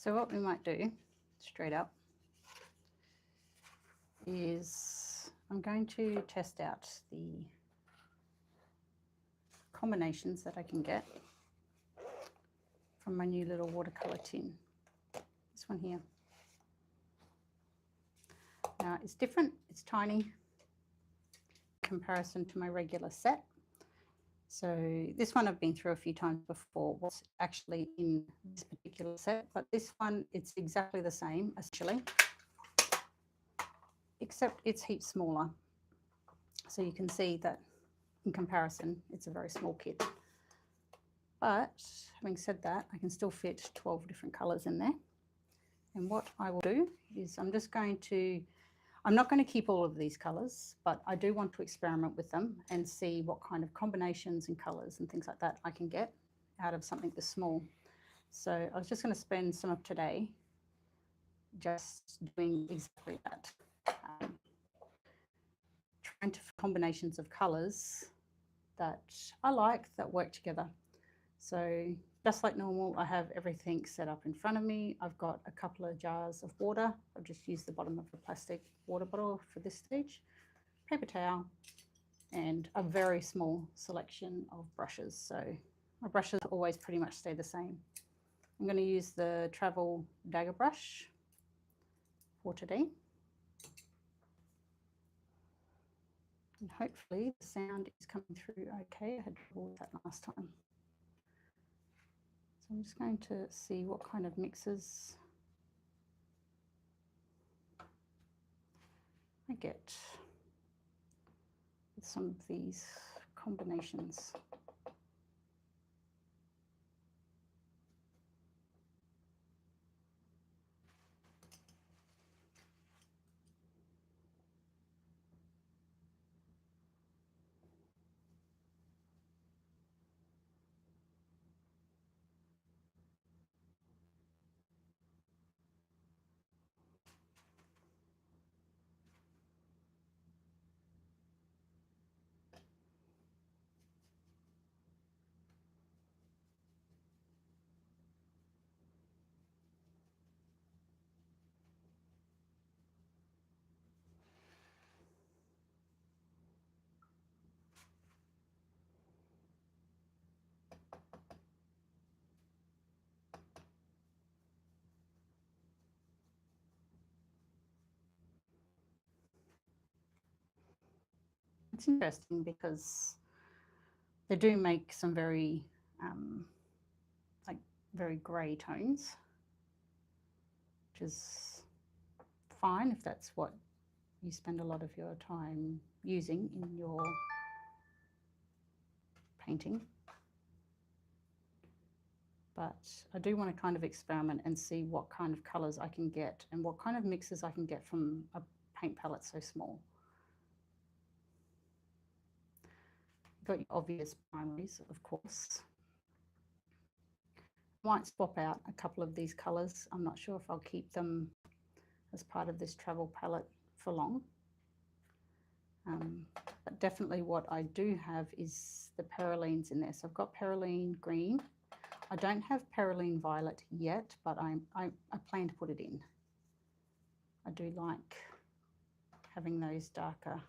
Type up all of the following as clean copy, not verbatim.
So what we might do straight up is I'm going to test out the combinations that I can get from my new little watercolor tin. This one here. Now it's different, it's tiny in comparison to my regular set. So this one I've been through a few times before, was actually in this particular set, but this one, it's exactly the same essentially, except it's heaps smaller. So you can see that in comparison, it's a very small kit. But having said that, I can still fit 12 different colors in there. And what I will do is I'm not going to keep all of these colors, but I do want to experiment with them and see what kind of combinations and colors and things like that I can get out of something this small. So I was just going to spend some of today just doing exactly that. Trying to find combinations of colors that I like that work together. So just like normal, I have everything set up in front of me. I've got a couple of jars of water. I've just used the bottom of a plastic water bottle for this stage, paper towel, and a very small selection of brushes. So my brushes always pretty much stay the same. I'm going to use the travel dagger brush for today. And hopefully the sound is coming through okay. I had trouble with that last time. So I'm just going to see what kind of mixes I get with some of these combinations. It's interesting because they do make some very very grey tones, which is fine if that's what you spend a lot of your time using in your painting. But I do want to kind of experiment and see what kind of colours I can get and what kind of mixes I can get from a paint palette so small. You've got your obvious primaries, of course. I might swap out a couple of these colours. I'm not sure if I'll keep them as part of this travel palette for long. But definitely what I do have is the perylines in there. So I've got perylene green. I don't have perylene violet yet, but I plan to put it in. I do like having those darker.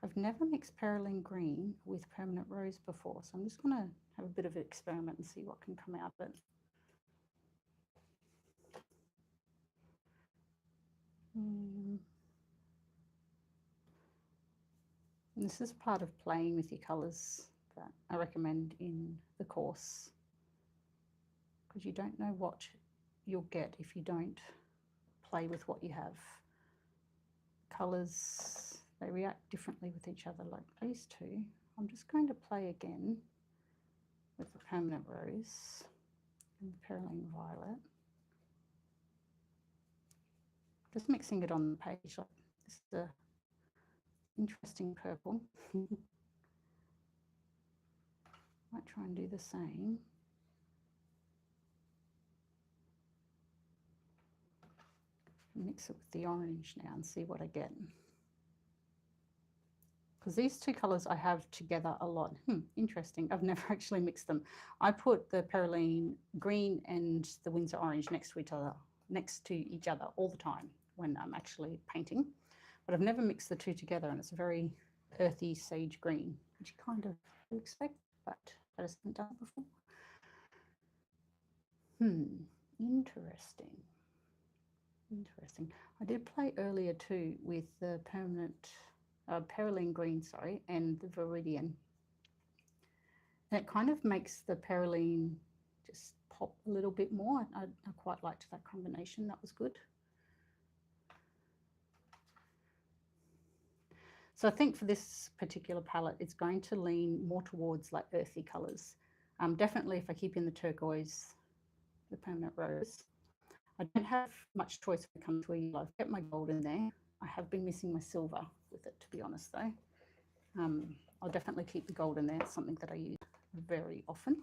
I've never mixed perylene green with permanent rose before, so I'm just going to have a bit of an experiment and see what can come out of it. And this is part of playing with your colours that I recommend in the course, because you don't know what you'll get if you don't play with what you have. Colours, they react differently with each other, like these two. I'm just going to play again with the permanent rose and the perylene violet. Just mixing it on the page. Like this is a interesting purple. Might try and do the same. Mix it with the orange now and see what I get. because these two colours I have together a lot. Interesting. I've never actually mixed them. I put the Perylene green and the Winsor orange next to each other all the time when I'm actually painting, but I've never mixed the two together, and it's a very earthy sage green, which you kind of expect, but I just haven't done it before. Interesting. Interesting. I did play earlier too with the Perylene green, sorry, and the Viridian. And it kind of makes the Perylene just pop a little bit more. I quite liked that combination. That was good. So I think for this particular palette, it's going to lean more towards like earthy colours. Definitely if I keep in the turquoise, the permanent rose. I don't have much choice when it comes to a yellow. I've kept my gold in there. I have been missing my silver with it, to be honest, though. I'll definitely keep the gold in there. It's something that I use very often.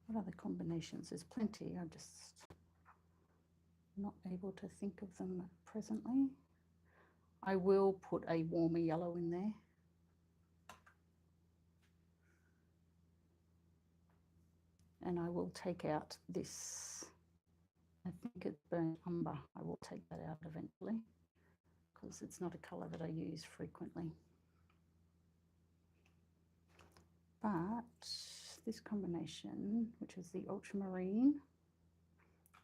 What other combinations? There's plenty. I'm just not able to think of them presently. I will put a warmer yellow in there. And I will take out this, I think it's burnt umber. I will take that out eventually because it's not a colour that I use frequently. But this combination, which is the ultramarine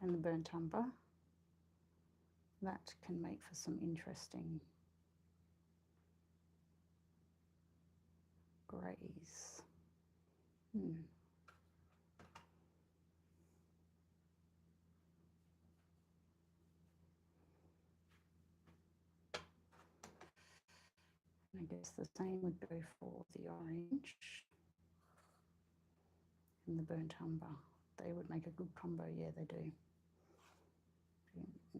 and the burnt umber, that can make for some interesting greys. I guess the same would go for the orange and the burnt umber. They would make a good combo. Yeah, they do.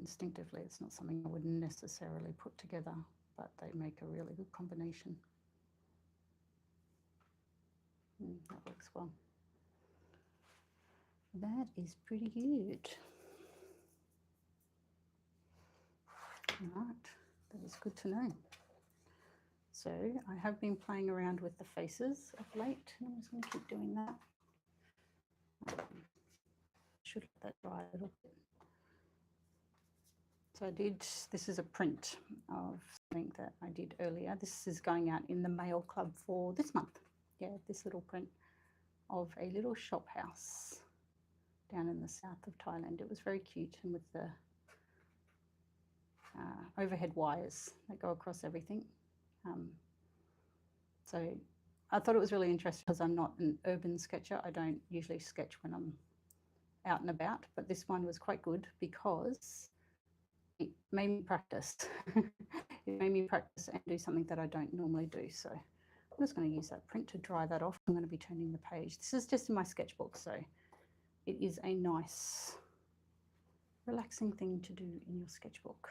Instinctively, it's not something I would necessarily put together, but they make a really good combination. That works well. That is pretty good. All right, that is good to know. So I have been playing around with the faces of late. I'm just going to keep doing that. Should let that dry a little bit. So this is a print of something that I did earlier. This is going out in the mail club for this month. Yeah, this little print of a little shop house down in the south of Thailand. It was very cute, and with the overhead wires that go across everything. So I thought it was really interesting because I'm not an urban sketcher. I don't usually sketch when I'm out and about, but this one was quite good because it made me practice. It made me practice and do something that I don't normally do. So I'm just going to use that print to dry that off. I'm going to be turning the page. This is just in my sketchbook, so it is a nice, relaxing thing to do in your sketchbook.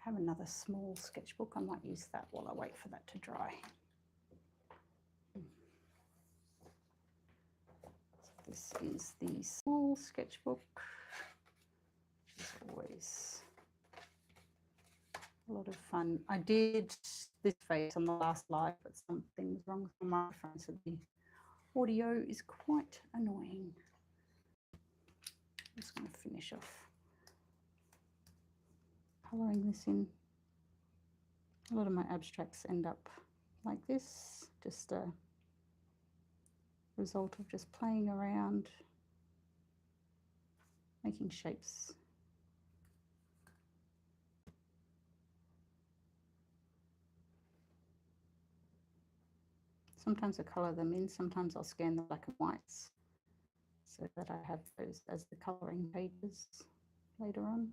I have another small sketchbook. I might use that while I wait for that to dry. So this is the small sketchbook, which is always a lot of fun. I did this face on the last live, but something was wrong with my microphone, so the audio is quite annoying. I'm just going to finish off colouring this in. A lot of my abstracts end up like this, just a result of just playing around, making shapes. Sometimes I colour them in, sometimes I'll scan the black and whites so that I have those as the colouring pages later on.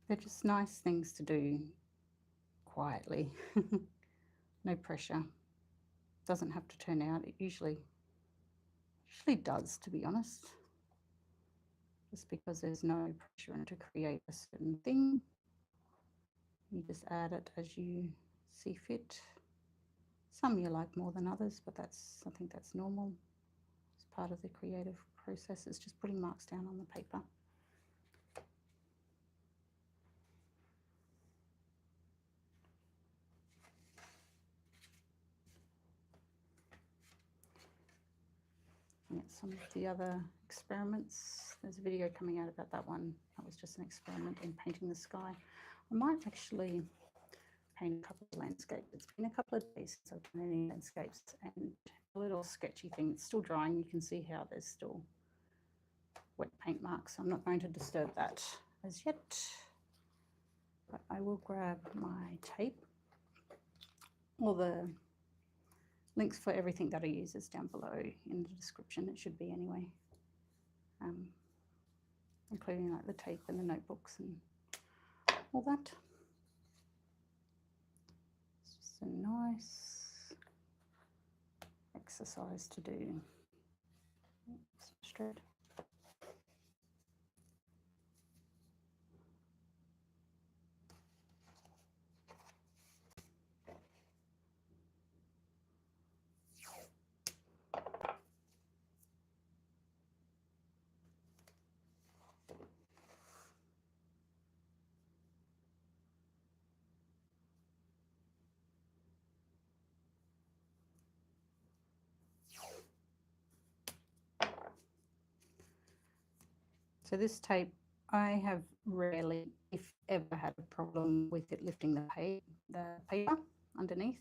They're just nice things to do quietly. No pressure. Doesn't have to turn out. It usually does, to be honest. Just because there's no pressure to create a certain thing. You just add it as you see fit. Some you like more than others, but I think that's normal. It's part of the creative process. It's just putting marks down on the paper. Yeah, some of the other experiments. There's a video coming out about that one. That was just an experiment in painting the sky. I might actually paint a couple of landscapes. It's been a couple of days since I've done any landscapes, and a little sketchy thing. It's still drying. You can see how there's still wet paint marks. I'm not going to disturb that as yet, but I will grab my tape. All the links for everything that I use is down below in the description. It should be anyway, including like the tape and the notebooks and all that. It's just a nice exercise to do. Straight. So this tape, I have rarely, if ever, had a problem with it lifting the paper underneath.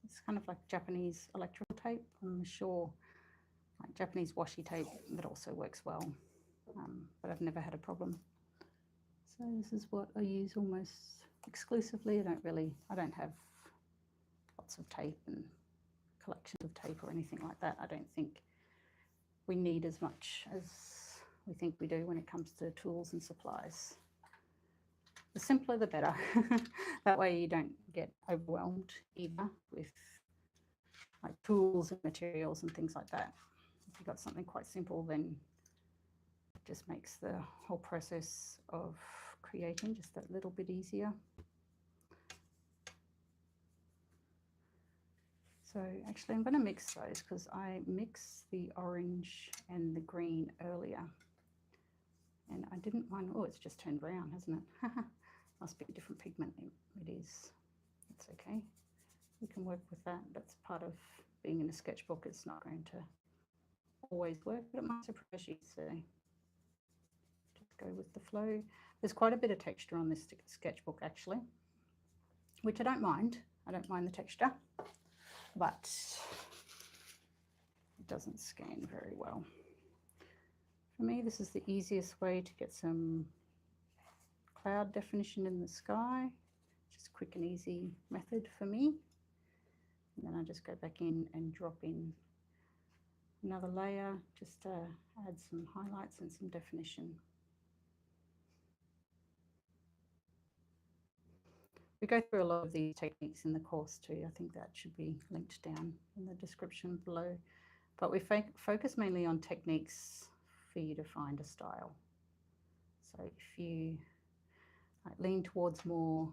It's kind of like Japanese electrical tape. I'm sure, like Japanese washi tape, that also works well, but I've never had a problem. So this is what I use almost exclusively. I don't have lots of tape and collections of tape or anything like that. I don't think we need as much as we think we do when it comes to tools and supplies. The simpler the better. That way you don't get overwhelmed either with like tools and materials and things like that. If you've got something quite simple, then it just makes the whole process of creating just that little bit easier. So actually I'm going to mix those because I mixed the orange and the green earlier. And I didn't mind, oh, it's just turned brown, hasn't it? Must be a different pigment. It is. It's okay. We can work with that. That's part of being in a sketchbook. It's not going to always work, but it might surprise you. So just go with the flow. There's quite a bit of texture on this sketchbook actually, which I don't mind. I don't mind the texture, but it doesn't scan very well. For me, this is the easiest way to get some cloud definition in the sky. Just quick and easy method for me. And then I just go back in and drop in another layer just to add some highlights and some definition. We go through a lot of these techniques in the course too. I think that should be linked down in the description below. But we focus mainly on techniques for you to find a style. So if you lean towards more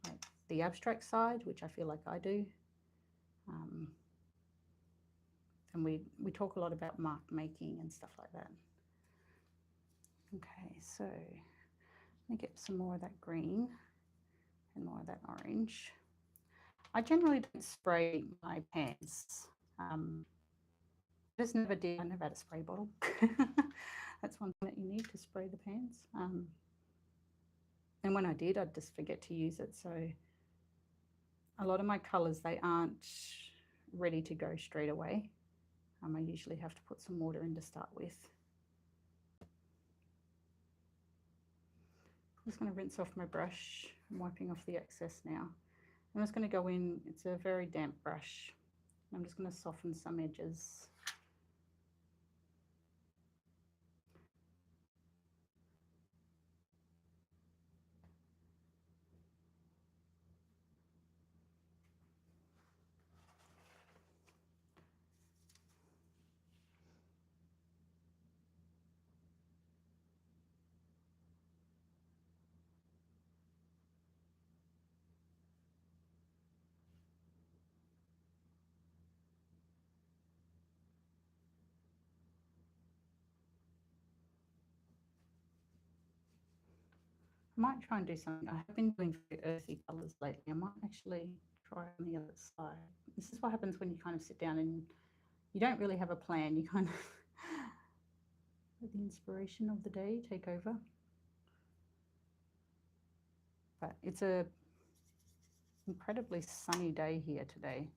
like the abstract side, which I feel like I do, and we talk a lot about mark making and stuff like that. Okay, so let me get some more of that green and more of that orange. I generally don't spray my pans. Just never did. I never had a spray bottle. That's one thing that you need to spray the pans. And when I did, I'd just forget to use it. So a lot of my colours, they aren't ready to go straight away. I usually have to put some water in to start with. I'm just going to rinse off my brush. I'm wiping off the excess now. I'm just going to go in, it's a very damp brush. I'm just going to soften some edges. I might try and do something. I have been doing very earthy colours lately. I might actually try on the other side. This is what happens when you kind of sit down and you don't really have a plan. You kind of let the inspiration of the day take over. But it's a incredibly sunny day here today.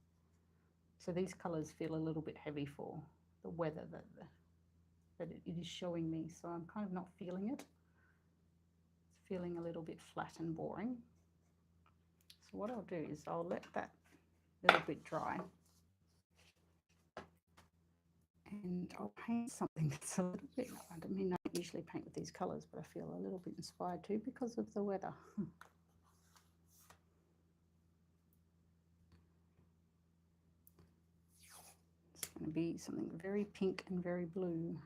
So these colours feel a little bit heavy for the weather that it is showing me. So I'm kind of not feeling it. It's feeling a little bit flat and boring. So what I'll do is I'll let that little bit dry. And I'll paint something that's a little bit, I mean, I don't usually paint with these colours, but I feel a little bit inspired too because of the weather. It's going to be something very pink and very blue.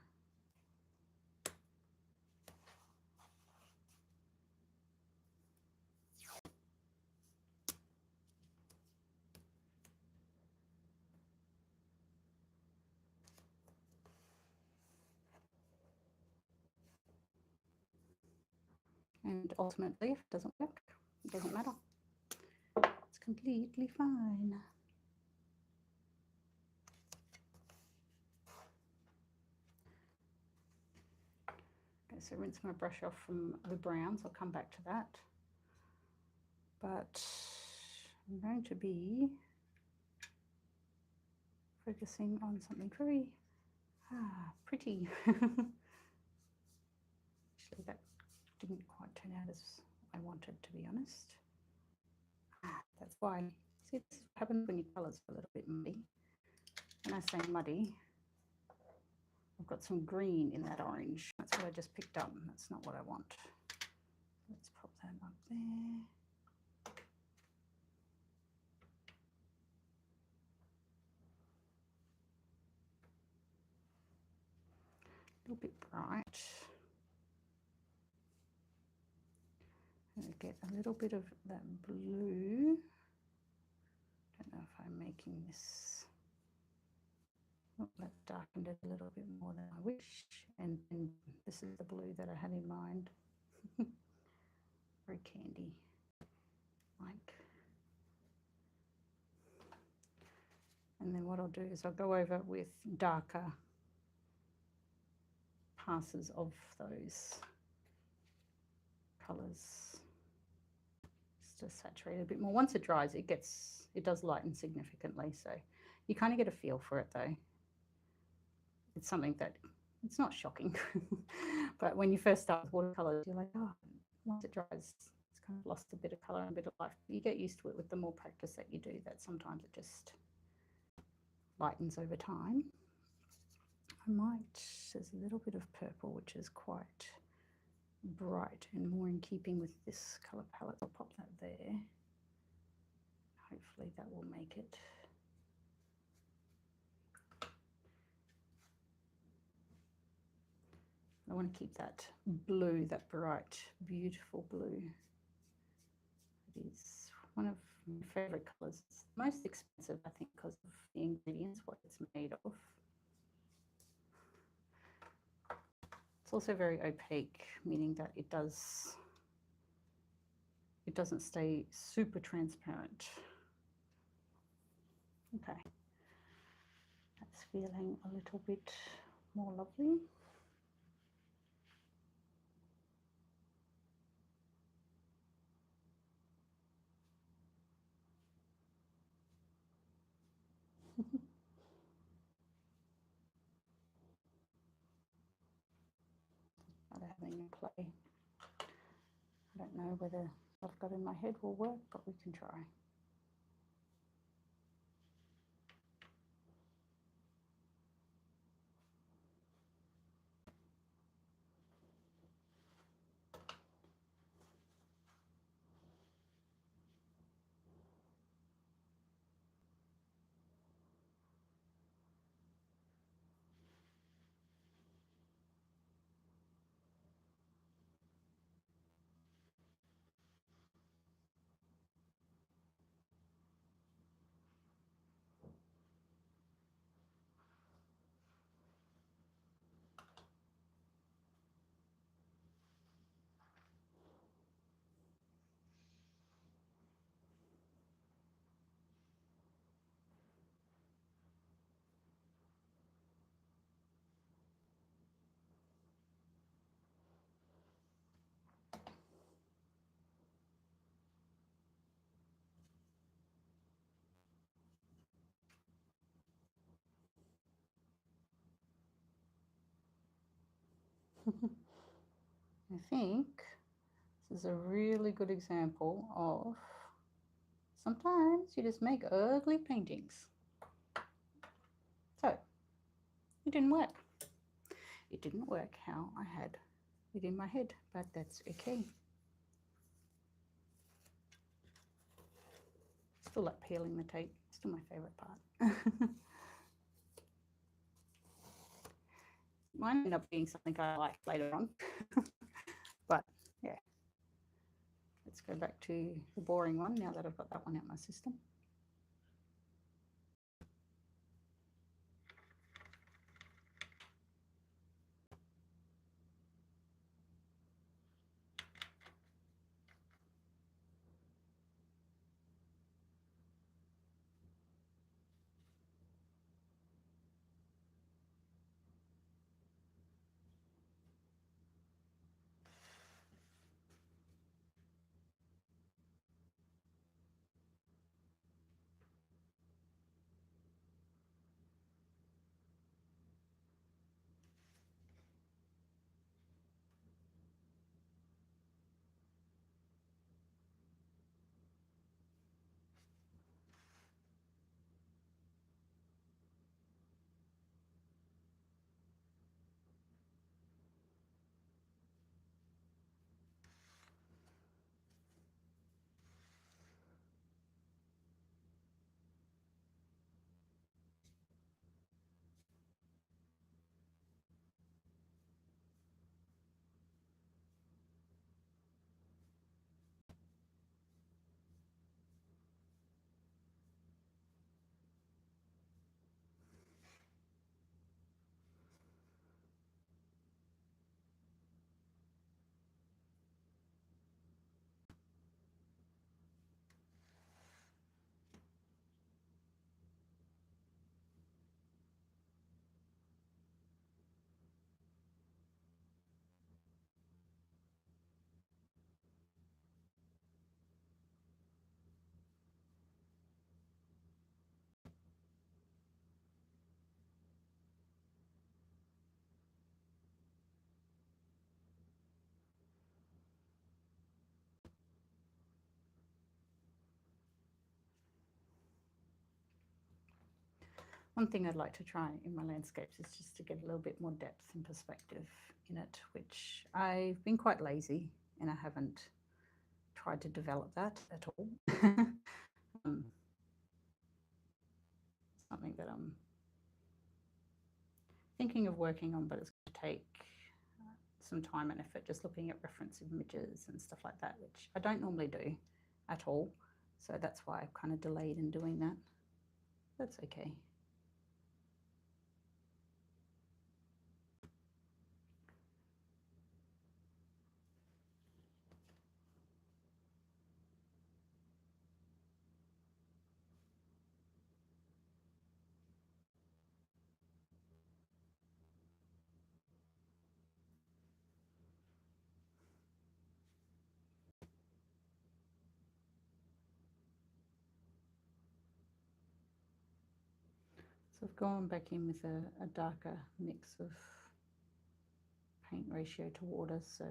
And ultimately, if it doesn't work, it doesn't matter. It's completely fine. Okay, so rinse my brush off from the browns. I'll come back to that. But I'm going to be focusing on something very pretty. Actually, that didn't quite turn out as I wanted, to be honest. That's why. See, this happens when your colours are a little bit muddy. When I say muddy, I've got some green in that orange. That's what I just picked up. That's not what I want. Let's pop that up there. A little bit bright. And get a little bit of that blue. Don't know if I'm making this. Oh, that darkened it a little bit more than I wish. And this is the blue that I had in mind. Very candy like. And then what I'll do is I'll go over with darker passes of those colours just to saturate a bit more. Once it dries, it does lighten significantly. So you kind of get a feel for it though. It's something that it's not shocking, but when you first start with watercolors, you're like, oh, once it dries, it's kind of lost a bit of colour and a bit of life. You get used to it with the more practice that you do, that sometimes it just lightens over time. There's a little bit of purple, which is quite bright and more in keeping with this colour palette. I'll pop that there. Hopefully that will make it. I want to keep that blue, that bright, beautiful blue. It is one of my favourite colours. It's the most expensive, I think, because of the ingredients, what it's made of. It's also very opaque, meaning that it doesn't stay super transparent. Okay, that's feeling a little bit more lovely. Having a play. I don't know whether what I've got in my head will work, but we can try. I think this is a really good example of sometimes you just make ugly paintings. So it didn't work. It didn't work how I had it in my head, but that's okay. Still like peeling the tape, still my favorite part. Might end up being something I like later on. But yeah, let's go back to the boring one now that I've got that one out of my system. One thing I'd like to try in my landscapes is just to get a little bit more depth and perspective in it, which I've been quite lazy and I haven't tried to develop that at all. Something that I'm thinking of working on, but it's going to take some time and effort just looking at reference images and stuff like that, which I don't normally do at all. So that's why I've kind of delayed in doing that. That's okay. So I've gone back in with a darker mix of paint ratio to water, so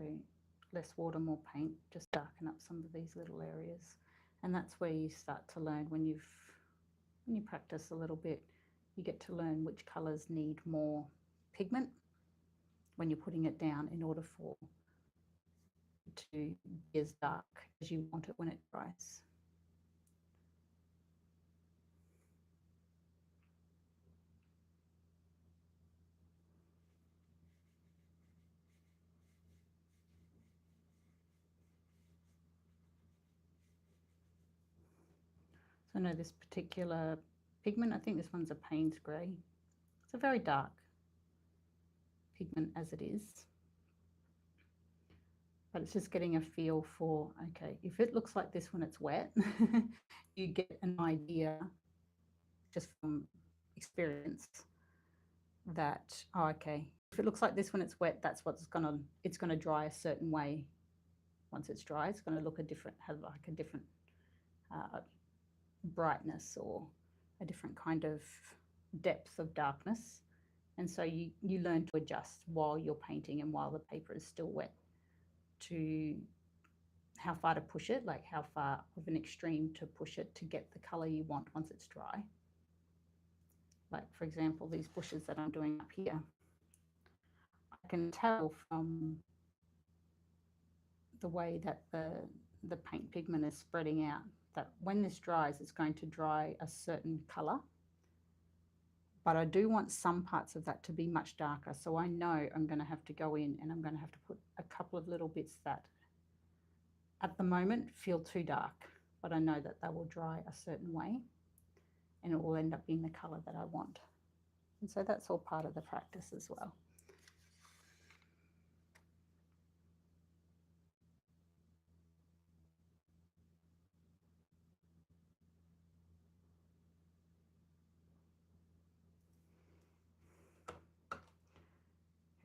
less water, more paint, just darken up some of these little areas. And that's where you start to learn when you practice a little bit, you get to learn which colours need more pigment when you're putting it down in order for it to be as dark as you want it when it dries. So I know this particular pigment, I think this one's a Payne's grey. It's a very dark pigment as it is, but it's just getting a feel for, okay, if it looks like this when it's wet, you get an idea just from experience that, oh, okay, if it looks like this when it's wet, that's what's it's gonna dry a certain way. Once it's dry, it's gonna look have like a different brightness or a different kind of depth of darkness And so you learn to adjust while you're painting and while the paper is still wet to how far to push it, like how far of an extreme to push it to get the color you want once it's dry. Like, for example, these bushes that I'm doing up here, I can tell from the way that the paint pigment is spreading out that when this dries, it's going to dry a certain color. But I do want some parts of that to be much darker. So I know I'm going to have to go in and I'm going to have to put a couple of little bits that at the moment feel too dark, but I know that they will dry a certain way and it will end up being the color that I want. And so that's all part of the practice as well.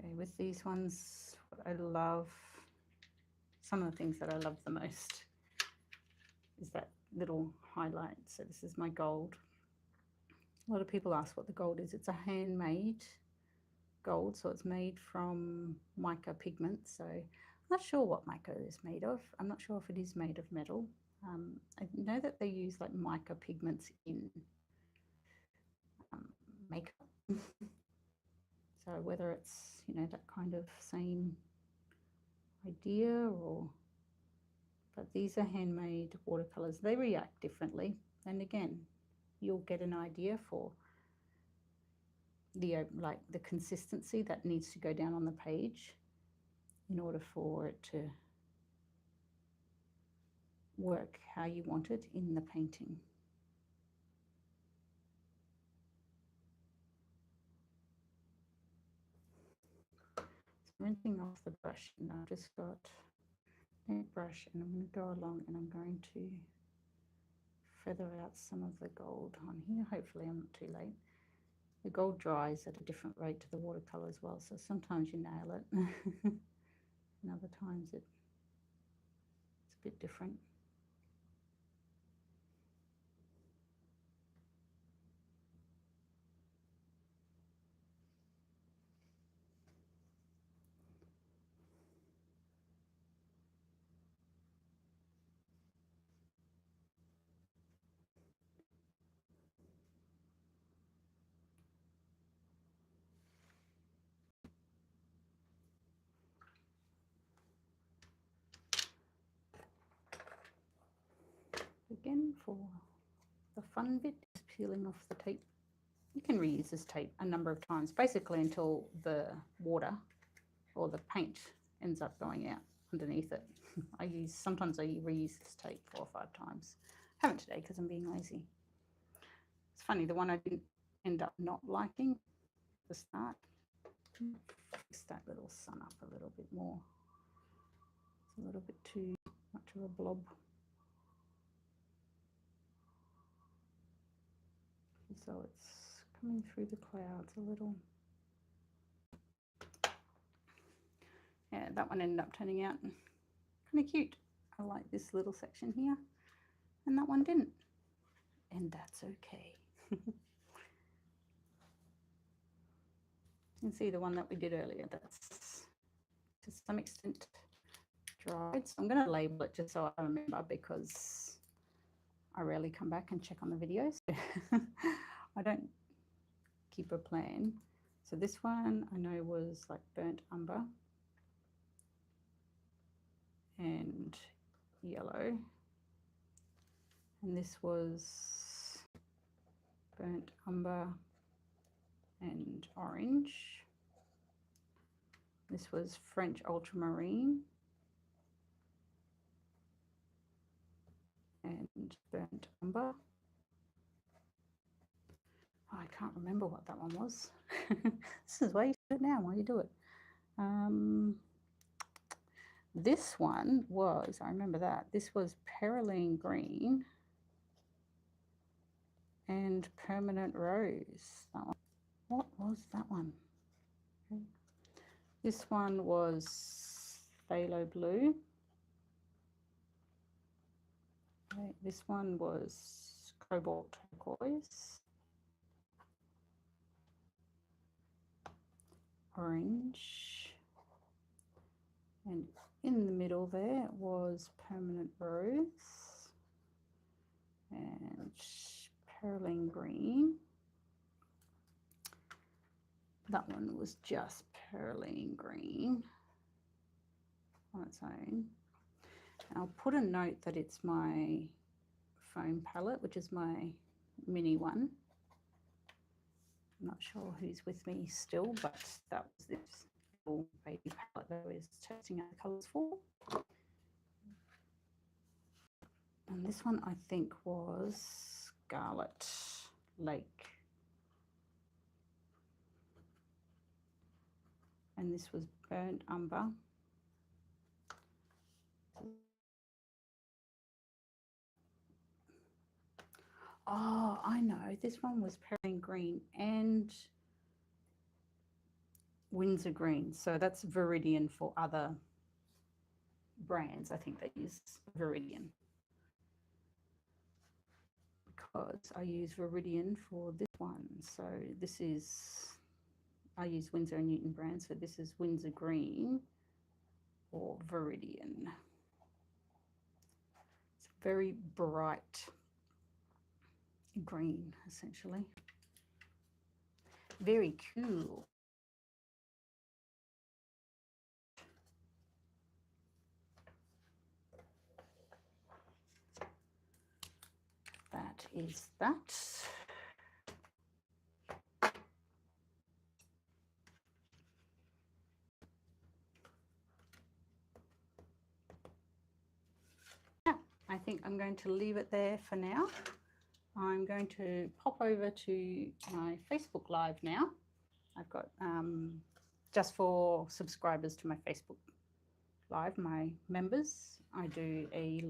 Okay, with these ones, what I love, some of the things that I love the most is that little highlight. So this is my gold. A lot of people ask what the gold is. It's a handmade gold, so it's made from mica pigment. So I'm not sure what mica is made of. I'm not sure if it is made of metal. I know that they use like mica pigments in makeup. So whether it's, you know, that kind of same idea or, but these are handmade watercolors. They react differently. And again, you'll get an idea for the like the consistency that needs to go down on the page in order for it to work how you want it in the painting. So rinsing off the brush, and I've just got a brush and I'm going to go along and I'm going to feather out some of the gold on here. Hopefully I'm not too late. The gold dries at a different rate to the watercolor as well, so sometimes you nail it and other times it's a bit different. Again, for the fun bit is peeling off the tape. You can reuse this tape a number of times, basically until the water or the paint ends up going out underneath it. Sometimes I reuse this tape 4 or 5 times. I haven't today because I'm being lazy. It's funny, the one I didn't end up not liking at the start. Fix that little sun up a little bit more. It's a little bit too much of a blob. So it's coming through the clouds a little. Yeah, that one ended up turning out kind of cute. I like this little section here, and that one didn't. And that's okay. You can see the one that we did earlier, that's to some extent dried. So I'm going to label it just so I remember, because I rarely come back and check on the videos. I don't keep a plan. So this one I know was like burnt umber and yellow, and this was burnt umber and orange. This was French ultramarine and burnt umber. Oh, I can't remember what that one was. This is why you do it now, why you do it. This one was, I remember that, this was Perylene green and permanent rose. That one. What was that one? Okay. This one was phthalo blue. Okay. This one was cobalt turquoise. orange, and in the middle there was permanent rose and perylene green. That one was just perylene green on its own. And I'll put a note that it's my foam palette, which is my mini one. I'm not sure who's with me still, but that was this little baby palette that I was testing out the colours for. And this one I think was Scarlet Lake. And this was Burnt Umber. Oh, I know, this one was Perylene Green and Windsor Green. So that's Viridian for other brands. I think they use Viridian, because I use Viridian for this one. So this is, I use Winsor and Newton brand, so this is Windsor Green or Viridian. It's very bright green, essentially. Very cool. That is that. I think I'm going to leave it there for now. I'm going to pop over to my Facebook Live now. I've got, just for subscribers to my Facebook Live, my members, I do a